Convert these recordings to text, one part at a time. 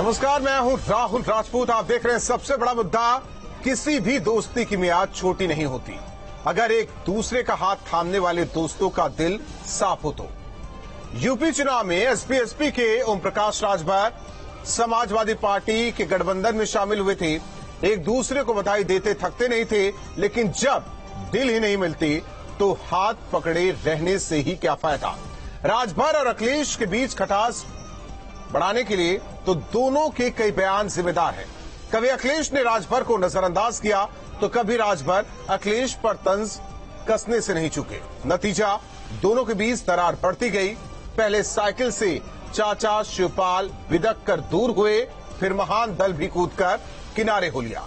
नमस्कार, मैं हूं राहुल राजपूत। आप देख रहे हैं सबसे बड़ा मुद्दा। किसी भी दोस्ती की मियाद छोटी नहीं होती अगर एक दूसरे का हाथ थामने वाले दोस्तों का दिल साफ हो तो। यूपी चुनाव में एसपी के ओम प्रकाश राजभर समाजवादी पार्टी के गठबंधन में शामिल हुए थे। एक दूसरे को बधाई देते थकते नहीं थे, लेकिन जब दिल ही नहीं मिलती तो हाथ पकड़े रहने से ही क्या फायदा। राजभर और अखिलेश के बीच खटास बढ़ाने के लिए तो दोनों के कई बयान जिम्मेदार हैं। कभी अखिलेश ने राजभर को नजरअंदाज किया तो कभी राजभर अखिलेश पर तंज कसने से नहीं चुके। नतीजा, दोनों के बीच दरार बढ़ती गई। पहले साइकिल से चाचा शिवपाल विदक कर दूर हुए, फिर महान दल भी कूदकर किनारे हो लिया।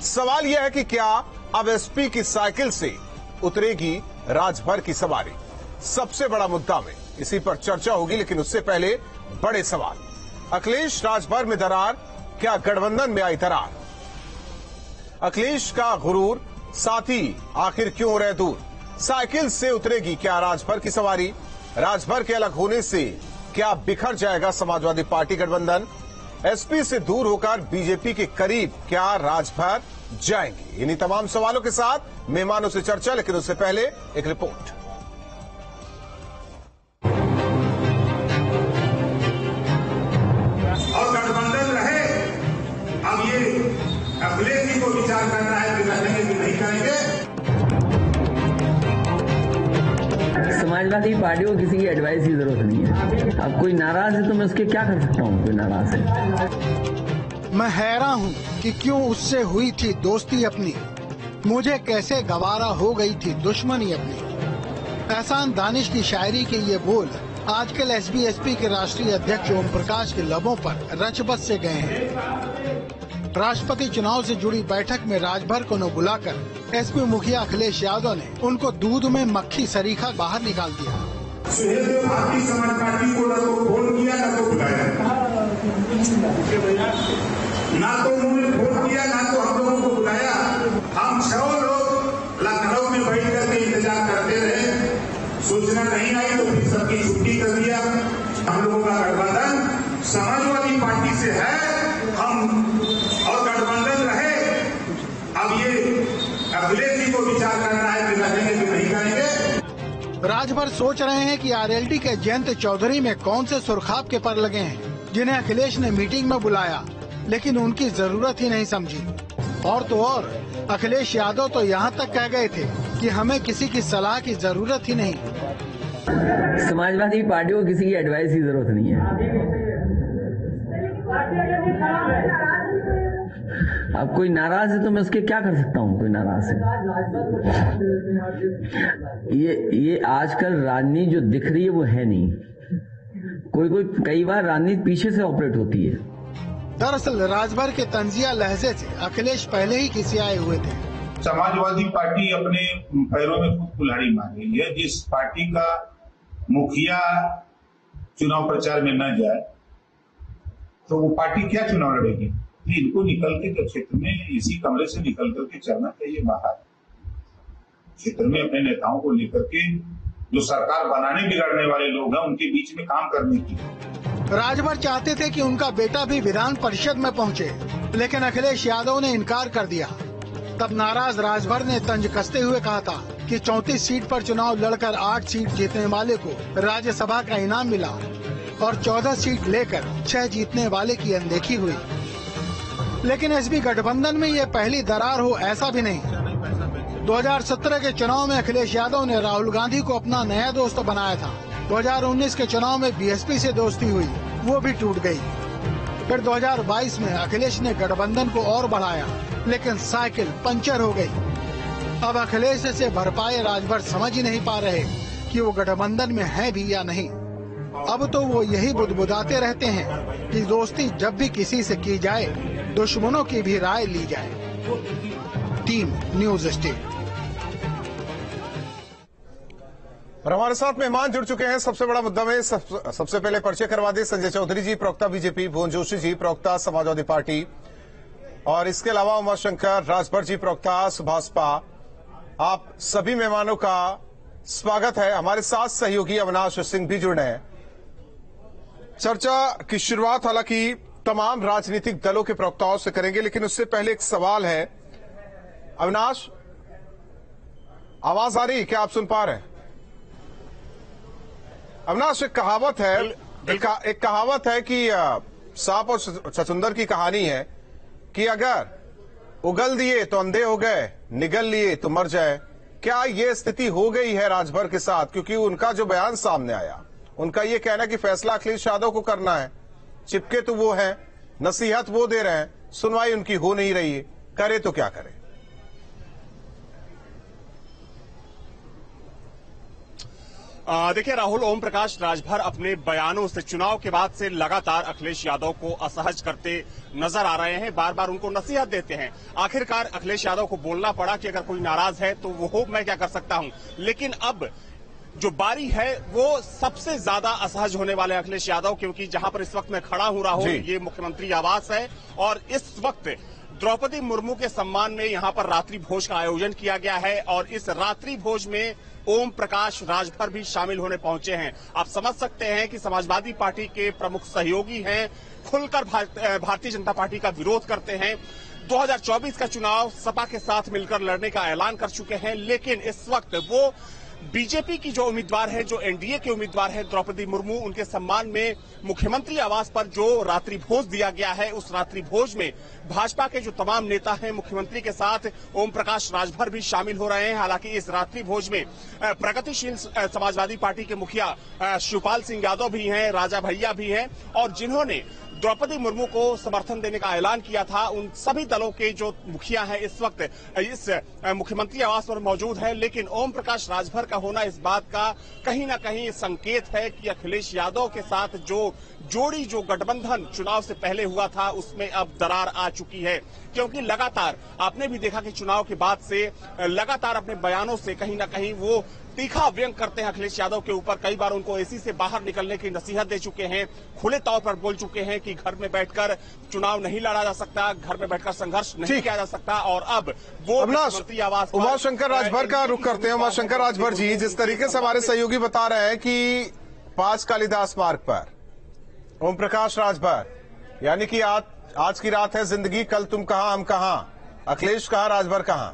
सवाल यह है कि क्या अब एसपी की साइकिल से उतरेगी राजभर की सवारी? सबसे बड़ा मुद्दा में इसी पर चर्चा होगी, लेकिन उससे पहले बड़े सवाल। अखिलेश राजभर में दरार, क्या गठबंधन में आई दरार? अखिलेश का गुरूर साथी आखिर क्यों रहे दूर? साइकिल से उतरेगी क्या राजभर की सवारी? राजभर के अलग होने से क्या बिखर जाएगा समाजवादी पार्टी गठबंधन? एसपी से दूर होकर बीजेपी के करीब क्या राजभर जाएंगे? इन्हीं तमाम सवालों के साथ मेहमानों से चर्चा, लेकिन उससे पहले एक रिपोर्ट। अखिलेश जी को विचार करना है कि करेंगे कि नहीं करेंगे। समाजवादी पार्टी को किसी की एडवाइस की जरूरत नहीं है। अब कोई नाराज है तो मैं उसके क्या कर सकता हूँ? कोई नाराज है। मैं हैरान हूँ कि क्यों उससे हुई थी दोस्ती अपनी, मुझे कैसे गवारा हो गई थी दुश्मनी अपनी। एहसान दानिश की शायरी के ये बोल आजकल एसपी के राष्ट्रीय अध्यक्ष ओम प्रकाश के लबों पर रचबस से गए हैं। राष्ट्रपति चुनाव से जुड़ी बैठक में राजभर को न बुलाकर एसपी मुखिया अखिलेश यादव ने उनको दूध में मक्खी सरीखा बाहर निकाल दिया। भारतीय समाज पार्टी को न तो फोन किया न तो बुलाया, ना तो उन्होंने फोन किया ना तो हम लोगों को बुलाया। हम 6 लोग लखनऊ में बैठ करके इंतजार करते रहे। सूचना नहीं आई तो फिर सबकी छुट्टी कर दिया। हम लोगों का गठबंधन समाजवादी पार्टी से है, हम और गठबंधन रहे। अब ये अखिलेश जी को विचार करना है कि करेंगे कि नहीं करेंगे। राजभर सोच रहे हैं कि आरएलडी के जयंत चौधरी में कौन से सुरखाब के पर लगे हैं, जिन्हें अखिलेश ने मीटिंग में बुलाया लेकिन उनकी जरूरत ही नहीं समझी। और तो और अखिलेश यादव तो यहाँ तक कह गए थे कि हमें किसी की सलाह की जरूरत ही नहीं। समाजवादी पार्टी को किसी की एडवाइस की जरूरत नहीं है। अब कोई नाराज है तो मैं उसके क्या कर सकता हूँ? कोई नाराज है। ये आजकल राजनीति जो दिख रही है वो है नहीं। कोई कई बार राजनीति पीछे से ऑपरेट होती है। दरअसल राजभर के तंजिया लहजे से अखिलेश पहले ही खिसियाए हुए थे। समाजवादी पार्टी अपने पैरों में खुद कुल्हाड़ी मार रही है। जिस पार्टी का मुखिया चुनाव प्रचार में न जाए तो वो पार्टी क्या चुनाव लड़ेगी? इनको निकल के क्षेत्र में इसी कमरे से निकल करके चलना चाहिए बाहर। क्षेत्र में अपने नेताओं को लेकर के जो सरकार बनाने बिगाड़ने वाले लोग हैं उनके बीच में काम करने की। राजभर चाहते थे कि उनका बेटा भी विधान परिषद में पहुंचे, लेकिन अखिलेश यादव ने इनकार कर दिया। तब नाराज राजभर ने तंज कसते हुए कहा था कि 34 सीट पर चुनाव लड़कर 8 सीट जीतने वाले को राज्यसभा का इनाम मिला और 14 सीट लेकर 6 जीतने वाले की अनदेखी हुई। लेकिन एसपी गठबंधन में ये पहली दरार हो ऐसा भी नहीं। 2017 के चुनाव में अखिलेश यादव ने राहुल गांधी को अपना नया दोस्त बनाया था। 2019 के चुनाव में बीएसपी से दोस्ती हुई, वो भी टूट गई। फिर 2022 में अखिलेश ने गठबंधन को और बढ़ाया, लेकिन साइकिल पंचर हो गई। अब अखिलेश से भरपाए राजभर समझ ही नहीं पा रहे कि वो गठबंधन में है भी या नहीं। अब तो वो यही बुदबुदाते रहते हैं कि दोस्ती जब भी किसी से की जाए, दुश्मनों की भी राय ली जाए। Team news state. और हमारे साथ मेहमान जुड़ चुके हैं सबसे बड़ा मुद्दा में। सबसे पहले परिचय करवा दे संजय चौधरी जी, प्रवक्ता बीजेपी, भुवन जोशी जी, प्रवक्ता समाजवादी पार्टी, और इसके अलावा उमाशंकर राजभर जी, प्रवक्ता सुभाषपा। आप सभी मेहमानों का स्वागत है। हमारे साथ सहयोगी अविनाश सिंह भी जुड़े हैं। चर्चा की शुरुआत हालांकि तमाम राजनीतिक दलों के प्रवक्ताओं से करेंगे, लेकिन उससे पहले एक सवाल है। अविनाश, आवाज आ रही है क्या? आप सुन पा रहे हैं? अविनाश, एक कहावत है कि सांप और छछूंदर की कहानी है कि अगर उगल दिए तो अंधे हो गए, निगल लिए तो मर जाए। क्या ये स्थिति हो गई है राजभर के साथ? क्योंकि उनका जो बयान सामने आया, उनका ये कहना कि फैसला अखिलेश यादव को करना है, चिपके तो वो हैं, नसीहत वो दे रहे हैं, सुनवाई उनकी हो नहीं रही है, करे तो क्या करे? देखिए राहुल, ओम प्रकाश राजभर अपने बयानों से चुनाव के बाद से लगातार अखिलेश यादव को असहज करते नजर आ रहे हैं, बार बार उनको नसीहत देते हैं। आखिरकार अखिलेश यादव को बोलना पड़ा कि अगर कोई नाराज है तो वो हो, मैं क्या कर सकता हूं। लेकिन अब जो बारी है वो सबसे ज्यादा असहज होने वाले अखिलेश यादव, क्योंकि जहां पर इस वक्त मैं खड़ा हूं राहुल, ये मुख्यमंत्री आवास है और इस वक्त द्रौपदी मुर्मू के सम्मान में यहां पर रात्रि भोज का आयोजन किया गया है और इस रात्रि भोज में ओम प्रकाश राजभर भी शामिल होने पहुंचे हैं। आप समझ सकते हैं कि समाजवादी पार्टी के प्रमुख सहयोगी हैं, खुलकर भारतीय जनता पार्टी का विरोध करते हैं, 2024 का चुनाव सपा के साथ मिलकर लड़ने का ऐलान कर चुके हैं। लेकिन इस वक्त वो बीजेपी की जो उम्मीदवार है, जो एनडीए के उम्मीदवार है द्रौपदी मुर्मू, उनके सम्मान में मुख्यमंत्री आवास पर जो रात्रि भोज दिया गया है, उस रात्रि भोज में भाजपा के जो तमाम नेता हैं, मुख्यमंत्री के साथ ओम प्रकाश राजभर भी शामिल हो रहे हैं। हालांकि इस रात्रि भोज में प्रगतिशील समाजवादी पार्टी के मुखिया शिवपाल सिंह यादव भी हैं, राजा भैया भी हैं और जिन्होंने द्रौपदी मुर्मू को समर्थन देने का ऐलान किया था, उन सभी दलों के जो मुखिया हैं इस वक्त इस मुख्यमंत्री आवास पर मौजूद है। लेकिन ओम प्रकाश राजभर का होना इस बात का कहीं ना कहीं संकेत है कि अखिलेश यादव के साथ जो गठबंधन चुनाव से पहले हुआ था उसमें अब दरार आ चुकी है। क्योंकि लगातार आपने भी देखा कि चुनाव के बाद से लगातार अपने बयानों से कहीं ना कहीं वो तीखा व्यंग करते हैं अखिलेश यादव के ऊपर। कई बार उनको एसी से बाहर निकलने की नसीहत दे चुके हैं, खुले तौर पर बोल चुके हैं कि घर में बैठकर चुनाव नहीं लड़ा जा सकता, घर में बैठकर संघर्ष नहीं किया जा सकता। और अब वो मुख्यमंत्री आवास पर उमाशंकर राजभर का रुख करते हैं। उमाशंकर राजभर जी, जिस तरीके से हमारे सहयोगी बता रहे हैं कि 5 कालिदास मार्ग पर ओम प्रकाश राजभर, यानी कि आज की रात है जिंदगी, कल तुम कहां हम कहां, अखिलेश कहां राजभर कहां?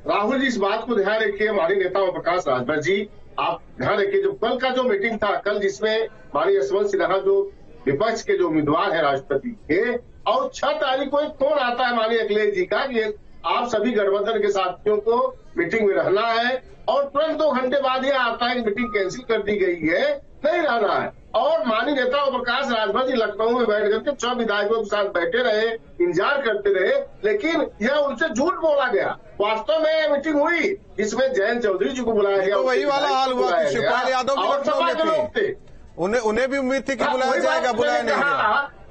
राहुल जी, इस बात को ध्यान रखिए, हमारे नेता ओम प्रकाश राजभर जी, आप ध्यान रखिए जो कल का जो मीटिंग था, कल जिसमें माननीय यशवंत सिन्हा जो विपक्ष के जो उम्मीदवार है राष्ट्रपति के, और 6 तारीख को एक फोन आता है माननीय अखिलेश जी का कि आप सभी गठबंधन के साथियों को मीटिंग में रहना है, और तुरंत 2 घंटे बाद यह आता है कि मीटिंग कैंसिल कर दी गई है, नहीं रहना है। और माननीय नेता ओम प्रकाश राजभर जी लखनऊ में बैठ करके 6 विधायकों के साथ बैठे रहे, इंतजार करते रहे, लेकिन यह उनसे झूठ बोला गया। वास्तव में मीटिंग हुई जिसमें जयंत चौधरी जी को बुलाया गया, तो वही वाला हाल हुआ कि शिवपाल यादव भी लखनऊ में थे, उन्हें भी उम्मीद थी कि बुलाया जाएगा, बुलाया नहीं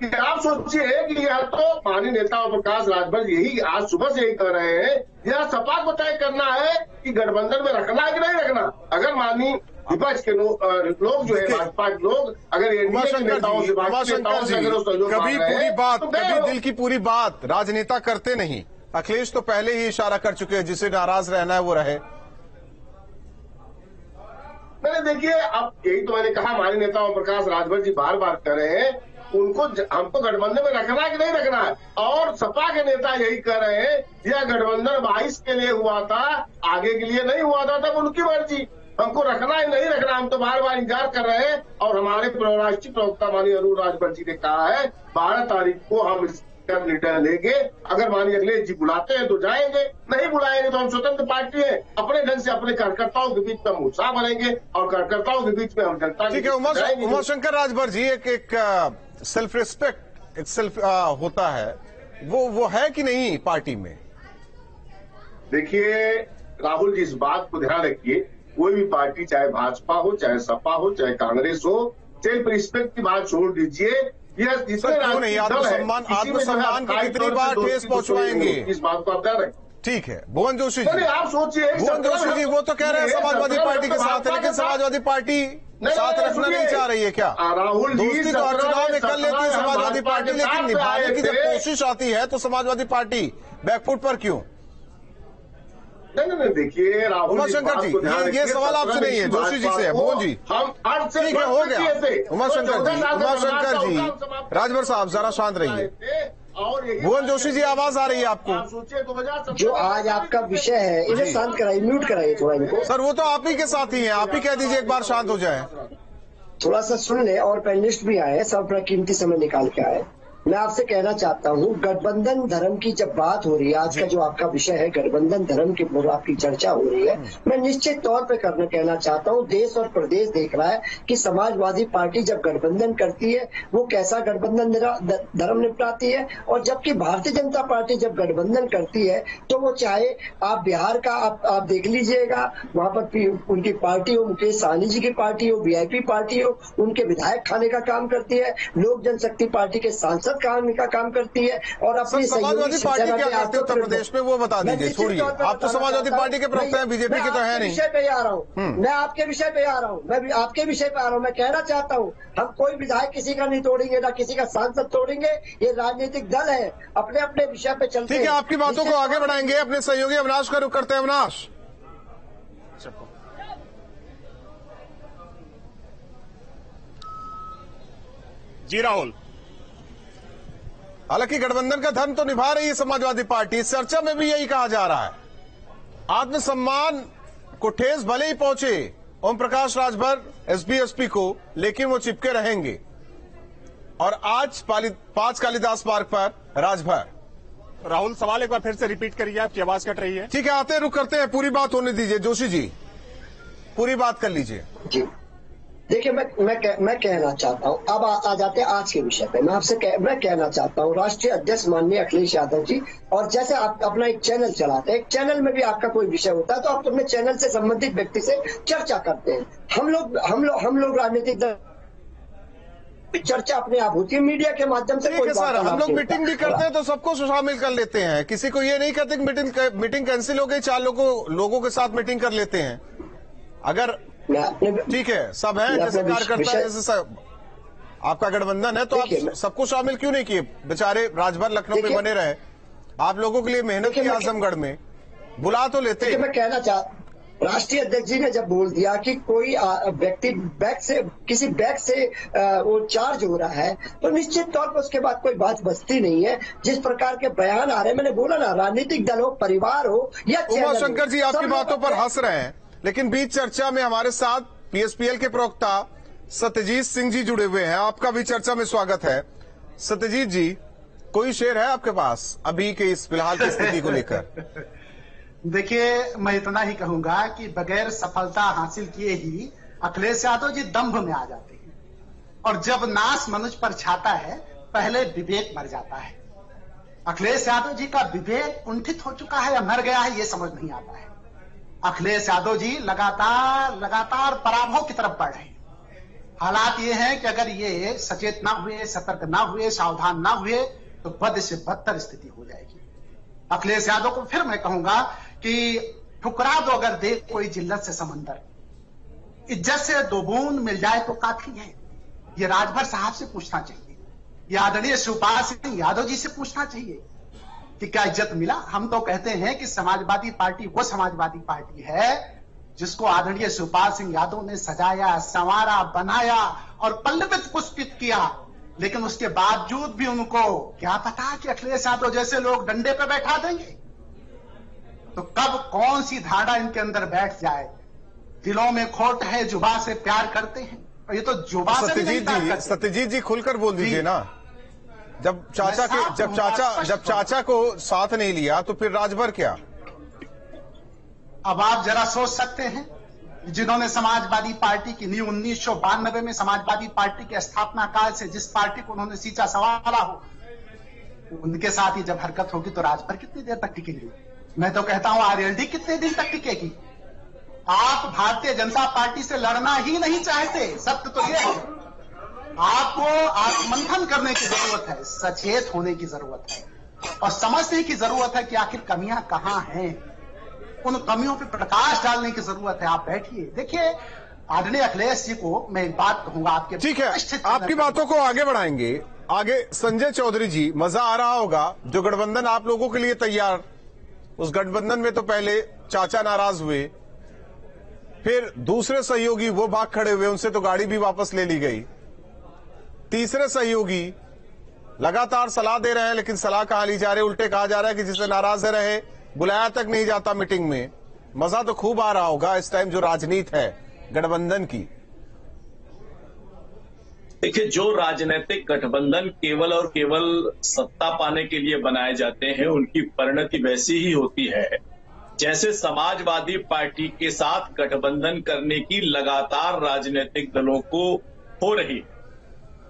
गया। आप सोचिए कि यह तो माननीय नेता ओम प्रकाश राजभर यही आज सुबह से यही कह रहे हैं, यह सपा को तय करना है कि गठबंधन में रखना है कि नहीं रखना। अगर माननीय विपक्ष के लोग जो है, भाजपा के लोग अगर एनडीए के नेताओं से कभी दिल की पूरी बात राजनेता करते नहीं। अखिलेश तो पहले ही इशारा कर चुके हैं, जिसे नाराज रहना है वो रहे। मैंने देखिए, अब यही तो मैंने कहा, हमारे नेता ओम प्रकाश राजभर जी बार बार कह रहे हैं उनको हमको गठबंधन में रखना है कि नहीं रखना है, और सपा के नेता यही कह रहे हैं यह गठबंधन 22 के लिए हुआ था, आगे के लिए नहीं हुआ था, तब उनकी मर्जी, हमको रखना है नहीं रखना, हम तो बार बार इंतजार कर रहे हैं। और हमारे राष्ट्रीय प्रवक्ता माननीय अरुण राजभर जी ने कहा है 12 तारीख को हम इसका निर्णय लेंगे, अगर माननीय अखिलेश जी बुलाते हैं तो जाएंगे, नहीं बुलाएंगे तो हम स्वतंत्र पार्टी है, अपने ढंग से अपने कार्यकर्ताओं के बीच में हम उत्साह बनेंगे और कार्यकर्ताओं के बीच में हम जनता। ठीक है उमाशंकर राजभर जी, एक सेल्फ रिस्पेक्ट, एक सेल्फ होता है, वो है कि नहीं पार्टी में? देखिए राहुल जी, इस बात को ध्यान रखिए, कोई भी पार्टी, चाहे भाजपा हो, चाहे सपा हो, चाहे कांग्रेस हो, सेल्फ रिस्पेक्ट की बात छोड़ दीजिए। यह नहीं, आत्मसम्मान को कितनी बार ठेस पहुंचवाएंगे, इस बात को आप ध्यान रखें। ठीक है भुवन जोशी जी, आप सोचिए, भुवन जोशी जी वो तो कह रहे हैं समाजवादी पार्टी के साथ है, लेकिन समाजवादी पार्टी साथ रखना नहीं चाह रही है क्या? राहुल जी, दोस्ती तो चुनाव में कर लेती है समाजवादी पार्टी, लेकिन निभाने की जब कोशिश आती है तो समाजवादी पार्टी बैकफुट पर क्यों? नहीं देखिए राहुल उमाशंकर जी, ये सवाल आपसे नहीं है, जोशी जी से है। भुवन जी, हम अर्थ से ठीक है, हो गया। उमाशंकर जी, राजभर साहब जरा शांत रहिए। भुवन जोशी जी, आवाज आ रही है आपको? जो आज आपका विषय है, इन्हें शांत कराइए, म्यूट कराइए थोड़ा इनको। सर, वो तो आप ही के साथ ही हैं, आप ही कह दीजिए एक बार शांत हो जाए। थोड़ा सा सुन ले, और पैनलिस्ट भी आए, सब अपना कीमती समय निकाल के आए। मैं आपसे कहना चाहता हूँ, गठबंधन धर्म की जब बात हो रही है, आज का जो आपका विषय है गठबंधन धर्म की आपकी चर्चा हो रही है, मैं निश्चित तौर पे कहना चाहता हूँ, देश और प्रदेश देख रहा है कि समाजवादी पार्टी जब गठबंधन करती है वो कैसा गठबंधन धर्म निपटाती है, और जबकि भारतीय जनता पार्टी जब गठबंधन करती है तो वो चाहे आप बिहार का आप देख लीजिएगा, वहां पर उनकी पार्टी हो, मुकेश सहनी जी की पार्टी हो, वीआईपी पार्टी हो, उनके विधायक खाने का काम करती है, लोक जनशक्ति पार्टी के सांसद का काम करती है, और अपनी समाजवादी पार्टी क्या करती है उत्तर प्रदेश में, वो बता दीजिए। छोड़िए, आप तो समाजवादी पार्टी के प्रवक्ता हैं, बीजेपी के तो है नहीं। विषय पे आ रहा हूँ मैं, आपके विषय पे आ रहा हूँ, मैं भी आपके विषय पे आ रहा हूँ। मैं कहना चाहता हूँ, हम कोई विधायक किसी का नहीं तोड़ेंगे, ना किसी का सांसद तोड़ेंगे, ये राजनीतिक दल है, अपने अपने विषय पे चलते हैं। ठीक है, आपकी बातों को आगे बढ़ाएंगे। अपने सहयोगी अविनाश का रुख करते हैं। अविनाश जी। राहुल, हालांकि गठबंधन का धर्म तो निभा रही है समाजवादी पार्टी, इस चर्चा में भी यही कहा जा रहा है। आत्मसम्मान को ठेस भले ही पहुंचे ओम प्रकाश राजभर एसपी को, लेकिन वो चिपके रहेंगे। और आज 5 कालिदास पार्क पर राजभर। राहुल, सवाल एक बार फिर से रिपीट करिए, आपकी आवाज कट रही है। ठीक है, आते रुक करते हैं, पूरी बात होने दीजिए। जोशी जी, पूरी बात कर लीजिए। जी देखिए, मैं कहना चाहता हूँ, अब आ जाते हैं आज के विषय पे। मैं कहना चाहता हूँ, राष्ट्रीय अध्यक्ष माननीय अखिलेश यादव जी, और जैसे आप अपना एक चैनल चलाते हैं, एक चैनल में भी आपका कोई विषय होता है तो आप अपने चैनल से संबंधित व्यक्ति से चर्चा करते हैं। हम लोग राजनीतिक दल चर्चा अपने आप होती है, मीडिया के माध्यम से। ठीक है सर, हम लोग मीटिंग भी करते हैं तो सबको शामिल कर लेते हैं, किसी को ये नहीं कहते कि मीटिंग कैंसिल हो गई, 4 लोगों के साथ मीटिंग कर लेते हैं। अगर ठीक है, सब है, जैसे कार्यकर्ता है, जैसे सब आपका गठबंधन है, तो आप सबको शामिल क्यों नहीं किए? बेचारे राजभर लखनऊ में बने रहे, आप लोगों के लिए मेहनत की आजमगढ़ में, बुला तो लेते। मैं कहना चाहता, राष्ट्रीय अध्यक्ष जी ने जब बोल दिया कि कोई व्यक्ति किसी बैग से वो चार्ज हो रहा है, तो निश्चित तौर पर उसके बाद कोई बात बचती नहीं है। जिस प्रकार के बयान आ रहे हैं, मैंने बोला ना, राजनीतिक दल हो, परिवार हो या उमाशंकर जी आपकी बातों पर हंस रहे हैं, लेकिन बीच चर्चा में हमारे साथ पीएसपीएल के प्रवक्ता सत्यजीत सिंह जी जुड़े हुए हैं। आपका भी चर्चा में स्वागत है। सत्यजीत जी, कोई शेर है आपके पास अभी के इस फिलहाल की स्थिति को लेकर? देखिए, मैं इतना ही कहूंगा कि बगैर सफलता हासिल किए ही अखिलेश यादव जी दंभ में आ जाते हैं, और जब नाश मनुष्य पर छाता है, पहले विवेक मर जाता है। अखिलेश यादव जी का विवेक कुंठित हो चुका है या मर गया है, ये समझ नहीं आता है। अखिलेश यादव जी लगातार पराभव की तरफ बढ़ रहे हैं। हालात ये हैं कि अगर ये सचेत ना हुए, सतर्क ना हुए, सावधान ना हुए, तो बद से बदतर स्थिति हो जाएगी। अखिलेश यादव को फिर मैं कहूंगा कि ठुकरा दो अगर दे कोई जिल्लत से समंदर, इज्जत से 2 बूंद मिल जाए तो काफी है। ये राजभर साहब से पूछना चाहिए, ये आदरणीय शिवपाल सिंह यादव जी से पूछना चाहिए कि क्या इज्जत मिला। हम तो कहते हैं कि समाजवादी पार्टी वो समाजवादी पार्टी है जिसको आदरणीय शिवपाल सिंह यादव ने सजाया, संवारा, बनाया और पल्लवित पुष्पित किया, लेकिन उसके बावजूद भी उनको क्या पता कि अखिलेश यादव जैसे लोग डंडे पे बैठा देंगे। तो कब कौन सी धारणा इनके अंदर बैठ जाए। दिलों में खोट है, जुबा से प्यार करते हैं, और ये तो जुबा से भी नहीं प्यार करते। सत्यजीत जी खुलकर बोल दीजिए ना, जब चाचा को साथ नहीं लिया तो फिर राजभर क्या? अब आप जरा सोच सकते हैं, जिन्होंने समाजवादी पार्टी की नींव 1992 में समाजवादी पार्टी के स्थापना काल से जिस पार्टी को उन्होंने सींचा संवारा हो, उनके साथ ही जब हरकत होगी तो राजभर कितनी देर तक टिकेंगे? मैं तो कहता हूं आरएलडी कितने दिन तक टिकेगी? आप भारतीय जनता पार्टी से लड़ना ही नहीं चाहते, सत्य तो यह है। आपको आत्ममंथन करने की जरूरत है, सचेत होने की जरूरत है, और समझने की जरूरत है कि आखिर कमियां कहां हैं। उन कमियों पर प्रकाश डालने की जरूरत है। आप बैठिए, देखिए आदरणीय अखिलेश जी को मैं एक बात कहूंगा आपके, ठीक है, आपकी बातों को आगे बढ़ाएंगे। आगे संजय चौधरी जी, मजा आ रहा होगा जो गठबंधन आप लोगों के लिए तैयार, उस गठबंधन में तो पहले चाचा नाराज हुए, फिर दूसरे सहयोगी वो भाग खड़े हुए, उनसे तो गाड़ी भी वापस ले ली गई। तीसरे सहयोगी लगातार सलाह दे रहे हैं, लेकिन सलाह कहां ली जा रही है, उल्टे कहा जा रहा है कि जिसे नाराज रहे बुलाया तक नहीं जाता मीटिंग में। मजा तो खूब आ रहा होगा इस टाइम जो राजनीति है गठबंधन की। देखिए, जो राजनीतिक गठबंधन केवल और केवल सत्ता पाने के लिए बनाए जाते हैं, उनकी परिणति वैसी ही होती है जैसे समाजवादी पार्टी के साथ गठबंधन करने की लगातार राजनीतिक दलों को हो रही।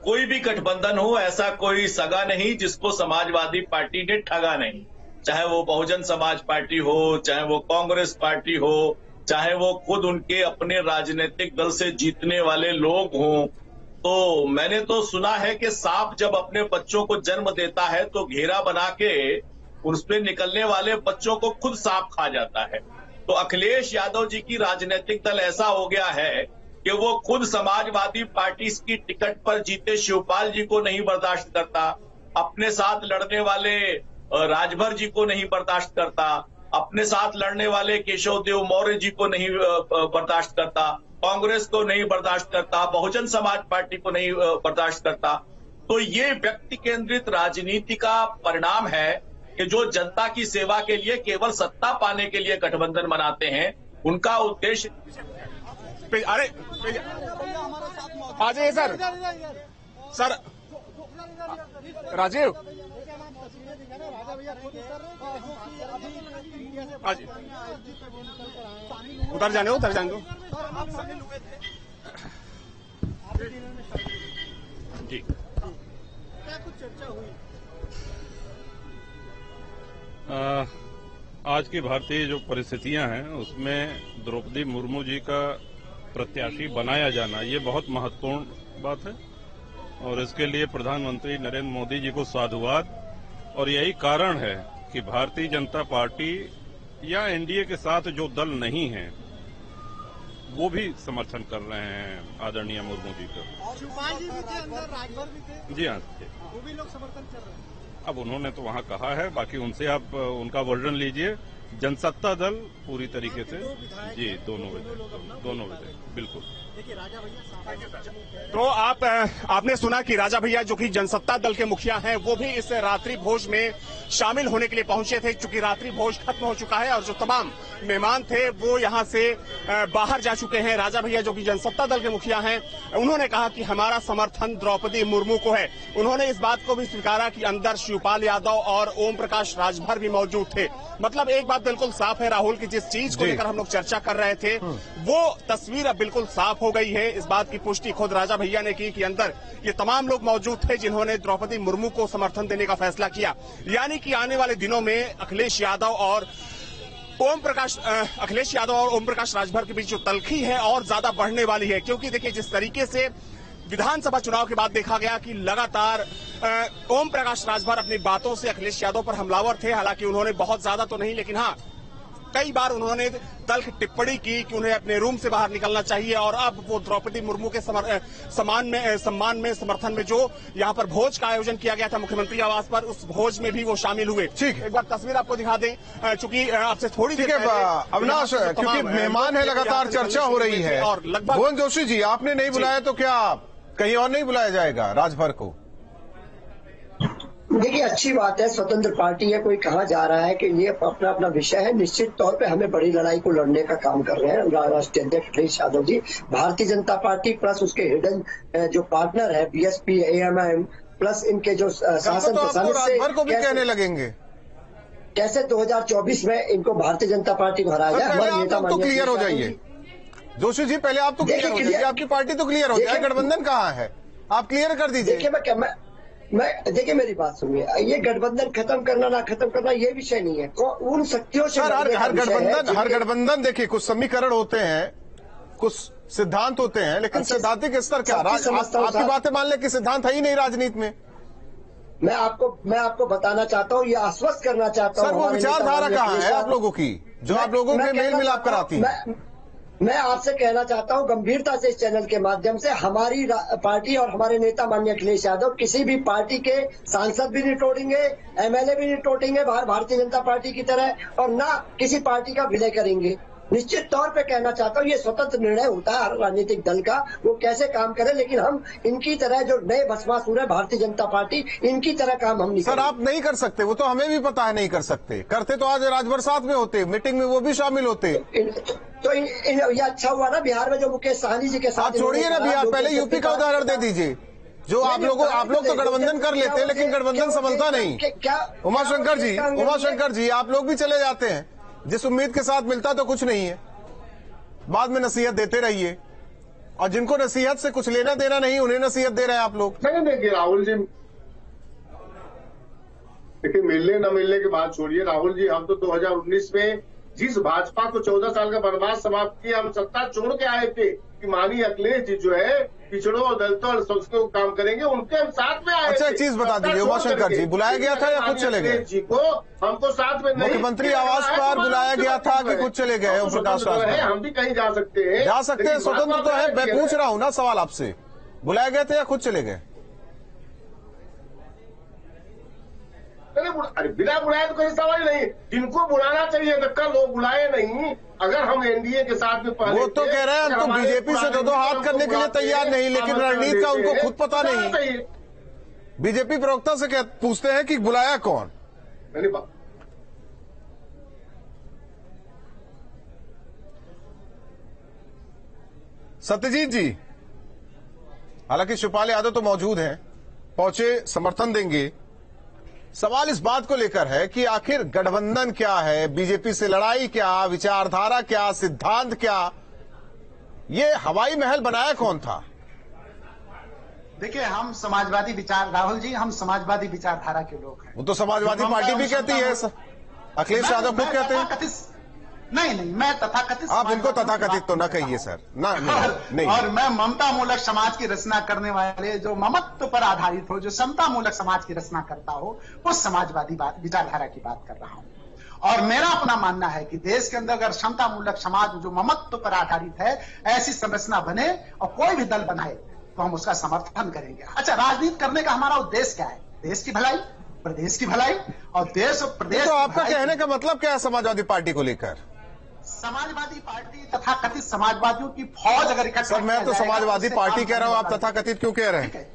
कोई भी गठबंधन हो, ऐसा कोई सगा नहीं जिसको समाजवादी पार्टी ने ठगा नहीं, चाहे वो बहुजन समाज पार्टी हो, चाहे वो कांग्रेस पार्टी हो, चाहे वो खुद उनके अपने राजनीतिक दल से जीतने वाले लोग हों। तो मैंने तो सुना है कि सांप जब अपने बच्चों को जन्म देता है तो घेरा बना के उसमें निकलने वाले बच्चों को खुद सांप खा जाता है। तो अखिलेश यादव जी की राजनीतिक दल ऐसा हो गया है कि वो खुद समाजवादी पार्टी की टिकट पर जीते शिवपाल जी को नहीं बर्दाश्त करता, अपने साथ लड़ने वाले राजभर जी को नहीं बर्दाश्त करता, अपने साथ लड़ने वाले केशव देव मौर्य जी को नहीं बर्दाश्त करता, कांग्रेस को नहीं बर्दाश्त करता, बहुजन समाज पार्टी को नहीं बर्दाश्त करता। तो ये व्यक्ति केंद्रित राजनीति का परिणाम है कि जो जनता की सेवा के लिए केवल सत्ता पाने के लिए गठबंधन बनाते हैं, उनका उद्देश्य। अरे आ जाइए सर। सर राजीव उतर जाने दो जी। क्या कुछ चर्चा हुई? आज की भारतीय जो परिस्थितियां हैं उसमें द्रौपदी मुर्मू जी का प्रत्याशी बनाया जाना ये बहुत महत्वपूर्ण बात है और इसके लिए प्रधानमंत्री नरेंद्र मोदी जी को साधुवाद। और यही कारण है कि भारतीय जनता पार्टी या एनडीए के साथ जो दल नहीं है वो भी समर्थन कर रहे हैं आदरणीय मुर्मू जी का। शिवपाल जी भी थे अंदर, राजभर भी थे। जी हाँ, वो भी लोग समर्थन कर रहे हैं। अब उन्होंने तो वहां कहा है, बाकी उनसे आप उनका वर्जन लीजिए। जनसत्ता दल पूरी तरीके से जी दोनों विधायक बिल्कुल। देखिए राजा भैया, तो आपने सुना कि राजा भैया जो कि जनसत्ता दल के मुखिया हैं वो भी इस रात्रि भोज में शामिल होने के लिए पहुंचे थे, क्योंकि रात्रि भोज खत्म हो चुका है और जो तमाम मेहमान थे वो यहां से बाहर जा चुके हैं। राजा भैया जो कि जनसत्ता दल के मुखिया हैं, उन्होंने कहा कि हमारा समर्थन द्रौपदी मुर्मू को है। उन्होंने इस बात को भी स्वीकारा कि अंदर शिवपाल यादव और ओम प्रकाश राजभर भी मौजूद थे। मतलब एक बात बिल्कुल साफ है राहुल की जिस चीज को लेकर हम लोग चर्चा कर रहे थे वो तस्वीर अब बिल्कुल साफ हो गई है। इस बात की पुष्टि खुद राजा भैया ने की कि अंदर ये तमाम लोग मौजूद थे जिन्होंने द्रौपदी मुर्मू को समर्थन देने का फैसला किया। यानी कि आने वाले दिनों में अखिलेश यादव और ओम प्रकाश राजभर के बीच जो तल्खी है और ज्यादा बढ़ने वाली है, क्योंकि देखिए जिस तरीके से विधानसभा चुनाव के बाद देखा गया कि लगातार ओम प्रकाश राजभर अपनी बातों से अखिलेश यादव पर हमलावर थे। हालांकि उन्होंने बहुत ज्यादा तो नहीं, लेकिन हाँ कई बार उन्होंने तल्ख टिप्पणी की कि उन्हें अपने रूम से बाहर निकलना चाहिए। और अब वो द्रौपदी मुर्मू के सम्मान में समर्थन में जो यहाँ पर भोज का आयोजन किया गया था मुख्यमंत्री आवास पर, उस भोज में भी वो शामिल हुए। ठीक, एक बार तस्वीर आपको दिखा दें, चूंकि आपसे थोड़ी देर अविनाश, क्योंकि मेहमान है लगातार चर्चा हो रही है। और लगभग भुवन जोशी जी आपने नहीं बुलाया तो क्या कहीं और नहीं बुलाया जाएगा राजभर को? देखिए अच्छी बात है, स्वतंत्र पार्टी है, कोई कहा जा रहा है कि ये अपना अपना विषय है। निश्चित तौर पे हमें बड़ी लड़ाई को लड़ने का काम कर रहे हैं राष्ट्रीय अध्यक्ष अखिलेश यादव जी। भारतीय जनता पार्टी प्लस उसके हिडन जो पार्टनर है बीएसपी, एएमआईएम प्लस इनके जो शासन प्रशासन से को भी कहने लगेंगे कैसे 2024 में इनको भारतीय जनता पार्टी को हराया जाए। हमारे नेता तो क्लियर हो जाइए जोशी जी, पहले आप तो क्लियर हो जाइए, आपकी पार्टी तो क्लियर हो जाए, गठबंधन कहाँ है आप क्लियर कर दीजिए। देखिए मैं देखिए मेरी बात सुनिए, ये गठबंधन खत्म करना ना खत्म करना ये विषय नहीं है। उन शक्तियों से हर गठबंधन देखिए कुछ समीकरण होते हैं, कुछ सिद्धांत होते हैं, लेकिन सैद्धांतिक स्तर क्या आपकी बातें मान ले कि सिद्धांत है ही नहीं राजनीति में। मैं आपको बताना चाहता हूँ, ये आश्वस्त करना चाहता हूँ। सर वो विचारधारा कहाँ है आप लोगों की जो आप लोगों के मेल मिलाप कराती है? मैं आपसे कहना चाहता हूं गंभीरता से इस चैनल के माध्यम से, हमारी पार्टी और हमारे नेता माननीय अखिलेश यादव किसी भी पार्टी के सांसद भी नहीं तोड़ेंगे, एमएलए भी नहीं तोड़ेंगे भारतीय जनता पार्टी की तरह, और ना किसी पार्टी का विलय करेंगे। निश्चित तौर पे कहना चाहता हूँ ये स्वतंत्र निर्णय होता है हर राजनीतिक दल का, वो कैसे काम करे, लेकिन हम इनकी तरह जो नए भस्मासुर है भारतीय जनता पार्टी, इनकी तरह काम हम नहीं सर आप नहीं कर सकते, वो तो हमें भी पता है नहीं कर सकते, करते तो आज राजभर साथ में होते, मीटिंग में वो भी शामिल होते। तो ये अच्छा हुआ ना बिहार में जो मुकेश सहनी जी के साथ। छोड़िए ना बिहार, पहले यूपी का उदाहरण दे दीजिए। जो आप लोग तो गठबंधन कर लेते हैं लेकिन गठबंधन संभलता नहीं। उमाशंकर जी आप लोग भी चले जाते हैं, जिस उम्मीद के साथ मिलता तो कुछ नहीं है, बाद में नसीहत देते रहिए, और जिनको नसीहत से कुछ लेना देना नहीं उन्हें नसीहत दे रहे हैं आप लोग। नहीं देखिए राहुल जी, देखिए मिलने न मिलने की बात छोड़िए राहुल जी, हम तो 2019 में जिस भाजपा को 14 साल का बर्बाद समाप्त किया, हम सत्ता छोड़ के आए थे कि माननीय अखिलेश जी जो है पिछड़ों और दलितों और संस्कृत को काम करेंगे, उनके हम साथ में आए। अच्छा एक चीज बता दीजिए उमाशंकर जी, बुलाया गया था या खुद चले गए? जी को हमको साथ में मुख्यमंत्री आवास पर बुलाया गया था कि खुद चले गए? ओम प्रकाश राजभर हम भी कहीं जा सकते हैं, स्वतंत्र तो है। मैं पूछ रहा हूँ ना सवाल आपसे, बुलाए गए थे या खुद चले गए? अरे बिना बुलाए तो कोई सवाल नहीं, जिनको बुलाना चाहिए धक्का लोग बुलाए नहीं। अगर हम एनडीए के साथ में पहले वो तो कह रहे हैं हम तो बीजेपी से दो हाथ करने के लिए तैयार नहीं, लेकिन रणनीति का उनको खुद पता नहीं। बीजेपी प्रवक्ता से पूछते हैं कि बुलाया कौन? सत्यजीत जी, हालांकि शिवपाल यादव तो मौजूद हैं, पहुंचे, समर्थन देंगे। सवाल इस बात को लेकर है कि आखिर गठबंधन क्या है, बीजेपी से लड़ाई क्या, विचारधारा क्या, सिद्धांत क्या, ये हवाई महल बनाया कौन था? देखिए हम समाजवादी विचार, राहुल जी हम समाजवादी विचारधारा के लोग हैं। वो तो समाजवादी पार्टी भी कहती है, अखिलेश यादव खुद कहते हैं। नहीं मैं तथाकथित, आप इनको तथाकथित तो न कहिए सर, नहीं। और मैं ममता मूलक समाज की रचना करने वाले, जो ममत्व पर आधारित हो, जो समता मूलक समाज की रचना करता हो, उस समाजवादी विचारधारा की बात कर रहा हूं। और मेरा अपना मानना है कि देश के अंदर अगर समता मूलक समाज जो ममत्व पर आधारित है, ऐसी संरचना बने और कोई भी दल बनाए तो हम उसका समर्थन करेंगे। अच्छा, राजनीति करने का हमारा उद्देश्य क्या है? देश की भलाई, प्रदेश की भलाई, और देश और प्रदेश। तो आपका कहने का मतलब क्या है समाजवादी पार्टी को लेकर? समाजवादी पार्टी तथाकथित समाजवादियों की फौज अगर इकट्ठा, सर मैं तो समाजवादी पार्टी कह रहा हूं, आप तथाकथित क्यों कह रहे हैं?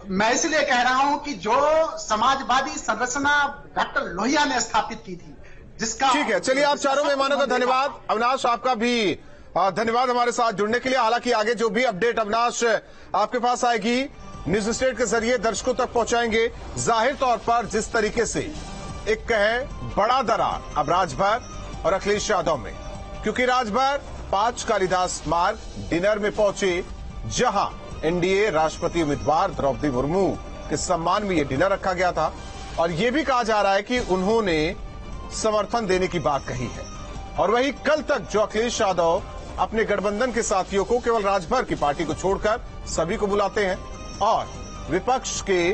मैं इसलिए कह रहा हूं कि जो समाजवादी संरचना डॉक्टर लोहिया ने स्थापित की थी, जिसका ठीक है। चलिए आप चारों मेहमानों का धन्यवाद। अविनाश आपका भी धन्यवाद हमारे साथ जुड़ने के लिए। हालांकि आगे जो भी अपडेट अविनाश आपके पास आएगी न्यूज स्टेट के जरिए दर्शकों तक पहुंचाएंगे। जाहिर तौर पर जिस तरीके से एक कहे बड़ा दरार अब राजभर और अखिलेश यादव में, क्योंकि राजभर 5 कालिदास मार्ग डिनर में पहुंचे, जहां एनडीए राष्ट्रपति उम्मीदवार द्रौपदी मुर्मू के सम्मान में यह डिनर रखा गया था, और यह भी कहा जा रहा है कि उन्होंने समर्थन देने की बात कही है। और वहीं कल तक जो अखिलेश यादव अपने गठबंधन के साथियों को केवल राजभर की पार्टी को छोड़कर सभी को बुलाते हैं और विपक्ष के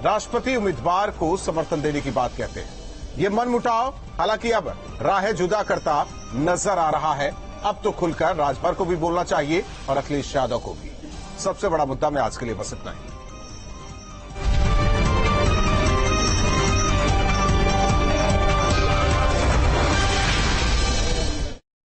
राष्ट्रपति उम्मीदवार को समर्थन देने की बात कहते हैं। ये मनमुटाव हालांकि अब राह जुदा करता नजर आ रहा है। अब तो खुलकर राजभर को भी बोलना चाहिए और अखिलेश यादव को भी। सबसे बड़ा मुद्दा में आज के लिए बस इतना ही।